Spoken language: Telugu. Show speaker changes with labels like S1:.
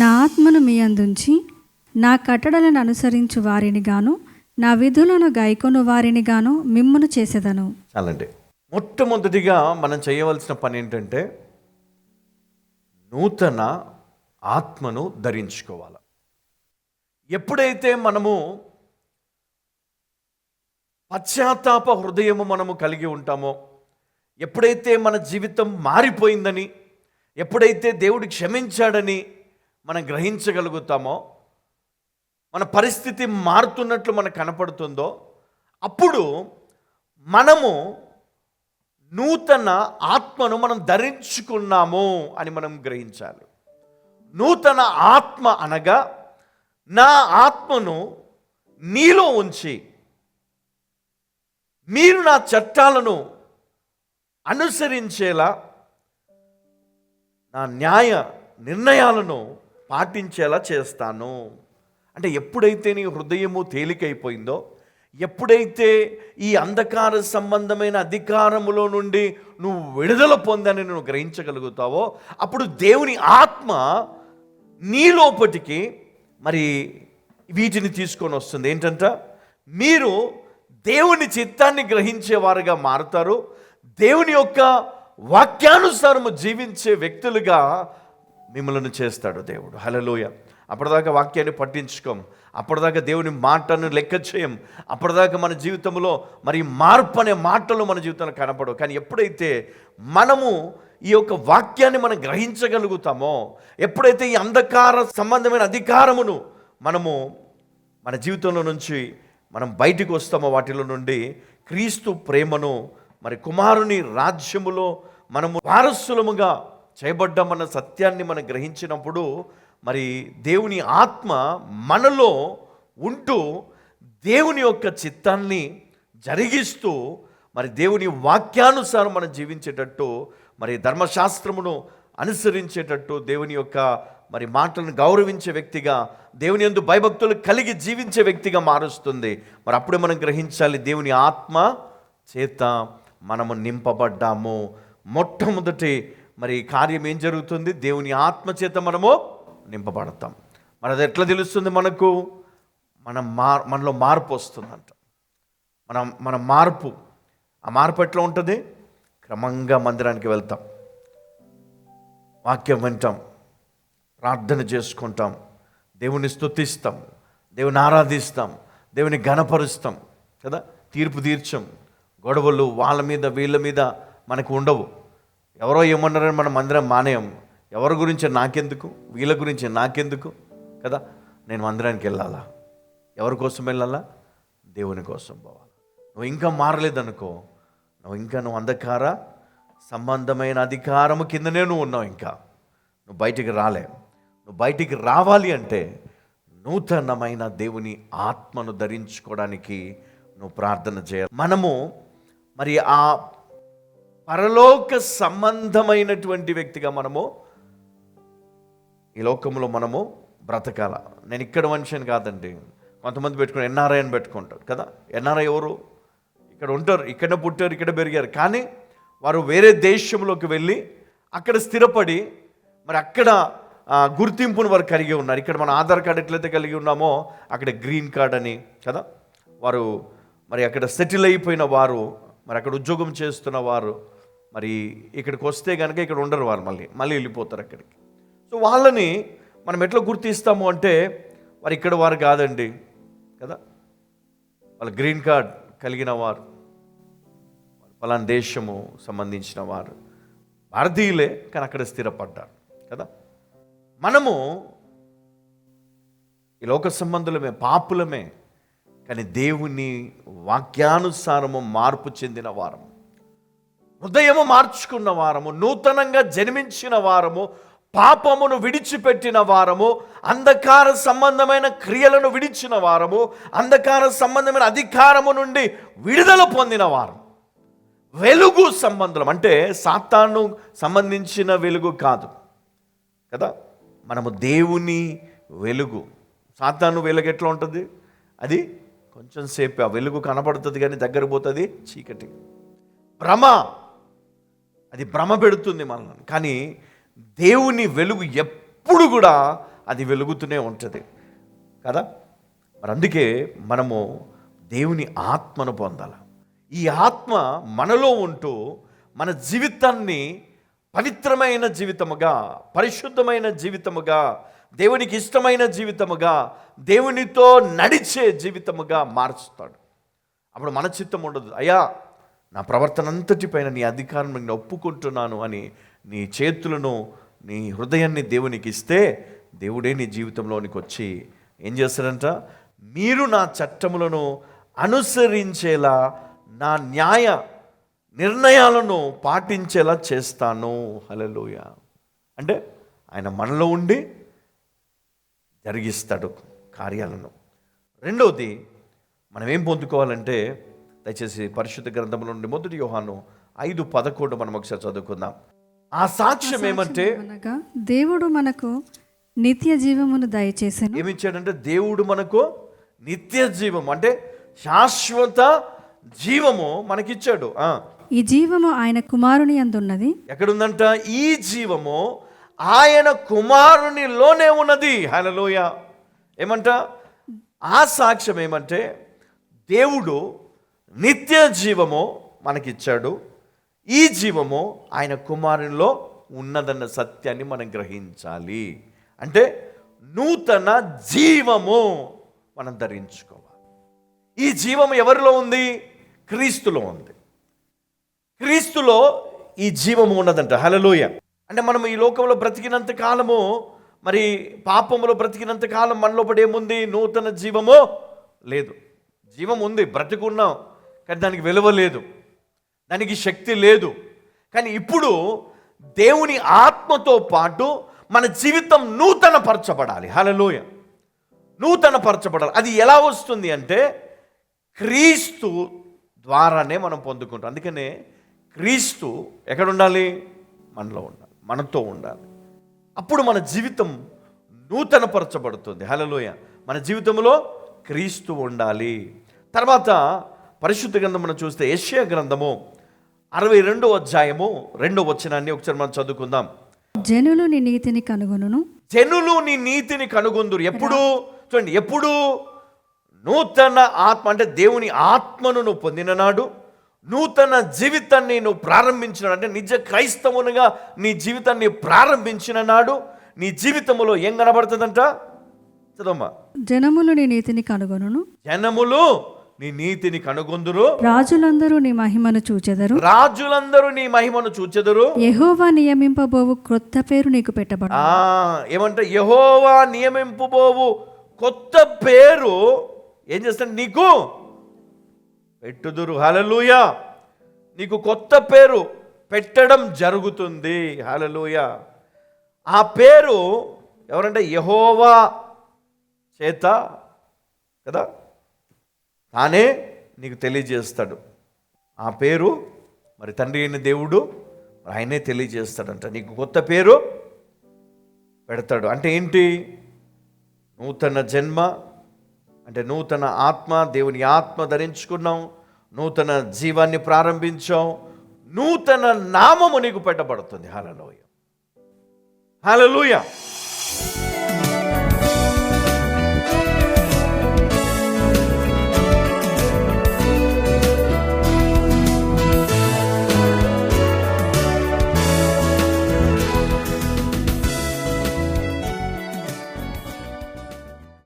S1: నా ఆత్మను మీ అందుంచి నా కట్టడలను అనుసరించు వారిని గాను నా విధులను గైకొను వారిని గాను మిమ్మును చేసేదను.
S2: చాలండి. మొట్టమొదటిగా మనం చేయవలసిన పని ఏంటంటే నూతన ఆత్మను ధరించుకోవాలి. ఎప్పుడైతే మనము పశ్చాత్తాప హృదయము మనము కలిగి ఉంటామో, ఎప్పుడైతే మన జీవితం మారిపోయిందని, ఎప్పుడైతే దేవుడు క్షమించాడని మనం గ్రహించగలుగుతామో, మన పరిస్థితి మారుతున్నట్లు మనకు కనపడుతుందో, అప్పుడు మనము నూతన ఆత్మను మనం ధరించుకున్నాము అని మనం గ్రహించాలి. నూతన ఆత్మ అనగా నా ఆత్మను నీలో ఉంచి మీరు నా చట్టాలను అనుసరించేలా, నా న్యాయ నిర్ణయాలను పాటించేలా చేస్తాను. అంటే ఎప్పుడైతే నీ హృదయము తేలికైపోయిందో, ఎప్పుడైతే ఈ అంధకార సంబంధమైన అధికారములో నుండి నువ్వు విడుదల పొందని నువ్వు గ్రహించగలుగుతావో, అప్పుడు దేవుని ఆత్మ నీ లోపటికి మరి వీటిని తీసుకొని వస్తుంది. ఏంటంట, మీరు దేవుని చిత్తాన్ని గ్రహించేవారుగా మారుతారు. దేవుని యొక్క వాక్యానుసారము జీవించే వ్యక్తులుగా మిమ్మల్ని చేస్తాడు దేవుడు. హల్లెలూయ. అప్పటిదాకా వాక్యాన్ని పట్టించుకోం, అప్పటిదాకా దేవుని మాటను లెక్క చేయం, అప్పటిదాకా మన జీవితంలో మరి మార్పు అనే మాటలు మన జీవితంలో కనపడవు. కానీ ఎప్పుడైతే మనము ఈ యొక్క వాక్యాన్ని మనం గ్రహించగలుగుతామో, ఎప్పుడైతే ఈ అంధకార సంబంధమైన అధికారమును మనము మన జీవితంలో నుంచి మనం బయటికి వస్తామో, వాటిలో నుండి క్రీస్తు ప్రేమను మరి కుమారుని రాజ్యములో మనము వారసులముగా చేయబడ్డామన్న సత్యాన్ని మనం గ్రహించినప్పుడు, మరి దేవుని ఆత్మ మనలో ఉంటూ దేవుని యొక్క చిత్తాన్ని జరిగిస్తూ మరి దేవుని వాక్యానుసారం మనం జీవించేటట్టు, మరి ధర్మశాస్త్రమును అనుసరించేటట్టు, దేవుని యొక్క మరి మాటలను గౌరవించే వ్యక్తిగా, దేవుని యందు భయభక్తులు కలిగి జీవించే వ్యక్తిగా మారుస్తుంది. మరి అప్పుడే మనం గ్రహించాలి, దేవుని ఆత్మ చేత మనము నింపబడ్డాము. మొట్టమొదటి మరి కార్యం ఏం జరుగుతుంది? దేవుని ఆత్మ చేత మనము నింపబడతాం. మరి అది ఎట్లా తెలుస్తుంది మనకు? మనలో మార్పు వస్తుందంట. మన మార్పు, ఆ మార్పు ఎట్లా ఉంటుంది? క్రమంగా మందిరానికి వెళ్తాం, వాక్యం వింటాం, ప్రార్థన చేసుకుంటాం, దేవుని స్తుతిస్తాం, దేవుని ఆరాధిస్తాం, దేవుని ఘనపరుస్తాం కదా. తీర్పు తీర్చం, గొడవలు వాళ్ళ మీద వీళ్ళ మీద మనకు ఉండవు. ఎవరో ఏమన్నారని మనం మందిరం మానేయం. ఎవరి గురించి నాకెందుకు, వీళ్ళ గురించి నాకెందుకు కదా. నేను మందిరానికి వెళ్ళాలా? ఎవరి కోసం వెళ్ళాలా? దేవుని కోసం పోవాలి. నువ్వు ఇంకా మారలేదనుకో, నువ్వు అంధకార సంబంధమైన అధికారము కిందనే నువ్వు ఉన్నావు. ఇంకా నువ్వు బయటికి రాలే. నువ్వు బయటికి రావాలి అంటే నూతనమైన దేవుని ఆత్మను ధరించుకోవడానికి నువ్వు ప్రార్థన చేయాలి. మనము మరి ఆ పరలోక సంబంధమైనటువంటి వ్యక్తిగా మనము ఈ లోకంలో మనము బ్రతకాల. నేను ఇక్కడ మనిషిని కాదండి. కొంతమంది పెట్టుకుని ఎన్ఆర్ఐ అని పెట్టుకుంటారు కదా. ఎన్ఆర్ఐ ఎవరు? ఇక్కడ ఉంటారు, ఇక్కడ పుట్టారు, ఇక్కడ పెరిగారు, కానీ వారు వేరే దేశంలోకి వెళ్ళి అక్కడ స్థిరపడి మరి అక్కడ గుర్తింపును వారు కలిగి ఉన్నారు. ఇక్కడ మన ఆధార్ కార్డు ఎట్లయితే కలిగి ఉన్నామో అక్కడ గ్రీన్ కార్డ్ అని కదా. వారు మరి అక్కడ సెటిల్ అయిపోయిన వారు, మరి అక్కడ ఉద్యోగం చేస్తున్న వారు మరి ఇక్కడికి వస్తే కనుక ఇక్కడ ఉండరు, వారు మళ్ళీ వెళ్ళిపోతారు అక్కడికి. సో వాళ్ళని మనం ఎట్లా గుర్తిస్తాము అంటే, వారు ఇక్కడ వారు కాదండి కదా, వాళ్ళ గ్రీన్ కార్డ్ కలిగిన వారు, పలానా దేశము సంబంధించిన వారు, భారతీయులే కానీ అక్కడ స్థిరపడ్డారు కదా. మనము ఈ లోక సంబంధులమే, పాపులమే, కానీ దేవుని వాక్యానుసారము మార్పు చెందిన వారము, హృదయము మార్చుకున్న వారము, నూతనంగా జన్మించిన వారము, పాపమును విడిచిపెట్టిన వారము, అంధకార సంబంధమైన క్రియలను విడిచిన వారము, అంధకార సంబంధమైన అధికారము నుండి విడుదల పొందిన వారం. వెలుగు సంబంధం అంటే సాతాను సంబంధించిన వెలుగు కాదు కదా. మనము దేవుని వెలుగు. సాతాను వెలుగు ఎట్లా ఉంటుంది? అది కొంచెం సేపు ఆ వెలుగు కనపడుతుంది, కానీ దగ్గర పోతుంది చీకటి, భ్రమ. అది భ్రమ పెడుతుంది మనల్ని. కానీ దేవుని వెలుగు ఎప్పుడు కూడా అది వెలుగుతూనే ఉంటుంది కదా. మరి అందుకే మనము దేవుని ఆత్మను పొందాలి. ఈ ఆత్మ మనలో ఉంటూ మన జీవితాన్ని పవిత్రమైన జీవితముగా, పరిశుద్ధమైన జీవితముగా, దేవునికి ఇష్టమైన జీవితముగా, దేవునితో నడిచే జీవితముగా మార్చుతాడు. అప్పుడు మన చిత్తం ఉండదు, అయ్యా నా ప్రవర్తన అంతటిపైన నీ అధికారం నేను ఒప్పుకుంటున్నాను అని నీ చేతులను, నీ హృదయాన్ని దేవునికి ఇస్తే దేవుడే నీ జీవితంలోనికి వచ్చి ఏం చేస్తాడంట, మీరు నా చట్టములను అనుసరించేలా, నా న్యాయ నిర్ణయాలను పాటించేలా చేస్తాను. హల్లెలూయా. అంటే ఆయన మనలో ఉండి జరిగిస్తాడు కార్యాలను. రెండవది మనం ఏం పొందుకోవాలంటే, దయచేసి పరిశుద్ధ గ్రంథంలో నుండి 1 యోహాను 5:11 మనం ఒకసారి చదువుకుందాం. ఆ సాక్ష్యం ఏమంటే,
S1: అనగా దేవుడు మనకు నిత్య జీవమును దయచేసెను.
S2: ఏమిచ్చాడంటే, దేవుడు మనకు నిత్య జీవం అంటే శాశ్వత జీవము మనకిచ్చాడు.
S1: ఈ జీవము ఆయన కుమారుని యందున్నది.
S2: ఎక్కడుందంట? ఈ జీవము ఆయన కుమారునిలోనే ఉన్నది. హల్లెలూయా. ఏమంట? ఆ సాక్ష్యం ఏమంటే, దేవుడు నిత్య జీవము మనకిచ్చాడు, ఈ జీవము ఆయన కుమారునిలో ఉన్నదన్న సత్యాన్ని మనం గ్రహించాలి. అంటే నూతన జీవము మనం ధరించుకోవాలి. ఈ జీవము ఎవరిలో ఉంది? క్రీస్తులో ఉంది. క్రీస్తులో ఈ జీవము ఉన్నదంట. హల్లెలూయ. అంటే మనం ఈ లోకంలో బ్రతికినంత కాలము, మరి పాపములో బ్రతికినంత కాలం మనలో పడి ఏముంది? నూతన జీవము లేదు. జీవం ఉంది, బ్రతికున్నాం, కానీ దానికి విలువ లేదు, దానికి శక్తి లేదు. కానీ ఇప్పుడు దేవుని ఆత్మతో పాటు మన జీవితం నూతన పరచబడాలి. హల్లెలూయ. నూతన పరచబడాలి. అది ఎలా వస్తుంది అంటే, క్రీస్తు ద్వారానే మనం పొందుకుంటాం. అందుకనే క్రీస్తు ఎక్కడ ఉండాలి? మనలో ఉండాలి, మనతో ఉండాలి. అప్పుడు మన జీవితం నూతన పరచబడుతుంది. హల్లెలూయ. మన జీవితంలో క్రీస్తు ఉండాలి. తర్వాత పరిశుద్ధ గ్రంథం మనం చూస్తే యెషయా గ్రంథము 62వ అధ్యాయము 2వ వచనాన్ని ఒకసారి మనం చదువుకుందాం.
S1: జనులు నీ నీతిని కనుగొనును.
S2: జనులు నీ నీతిని కనుగొందురు. ఎప్పుడు? చూడండి, ఎప్పుడు? నూతన ఆత్మ అంటే దేవుని ఆత్మను నువ్వు పొందిన నాడు, నూతన జీవితాన్ని నువ్వు ప్రారంభించిన, అంటే నిజ క్రైస్తవునిగా నీ జీవితాన్ని ప్రారంభించిన నాడు నీ జీవితంలో ఏం కనబడుతుందంట? చదవమ్మా.
S1: జనములు నీ నీతిని కనుగొనును.
S2: జనములు నీ నీతిని కనుగొందురు.
S1: రాజులందరూ నీ మహిమను చూచెదరు.
S2: రాజులందరూ నీ మహిమను చూచెదరు.
S1: యెహోవా నియమింపబోవు క్రొత్త పేరు నీకు పెట్టబడు.
S2: ఏమంటే, యెహోవా నియమింపబోవు కొత్త పేరు ఏం చేస్తాడు? నీకు పెట్టుదురు. హల్లెలూయా. నీకు కొత్త పేరు పెట్టడం జరుగుతుంది. హల్లెలూయా. ఆ పేరు ఎవరంటే యెహోవా చేత కదా, తానే నీకు తెలియజేస్తాడు. ఆ పేరు మరి తండ్రి అయిన దేవుడు ఆయనే తెలియజేస్తాడంట. నీకు కొత్త పేరు పెడతాడు. అంటే ఏంటి? నూతన జన్మ అంటే నూతన ఆత్మ, దేవుని ఆత్మ ధరించుకున్నాం, నూతన జీవాన్ని ప్రారంభించాం, నూతన నామము నీకు పెట్టబడుతుంది. హల్లెలూయా. హల్లెలూయా.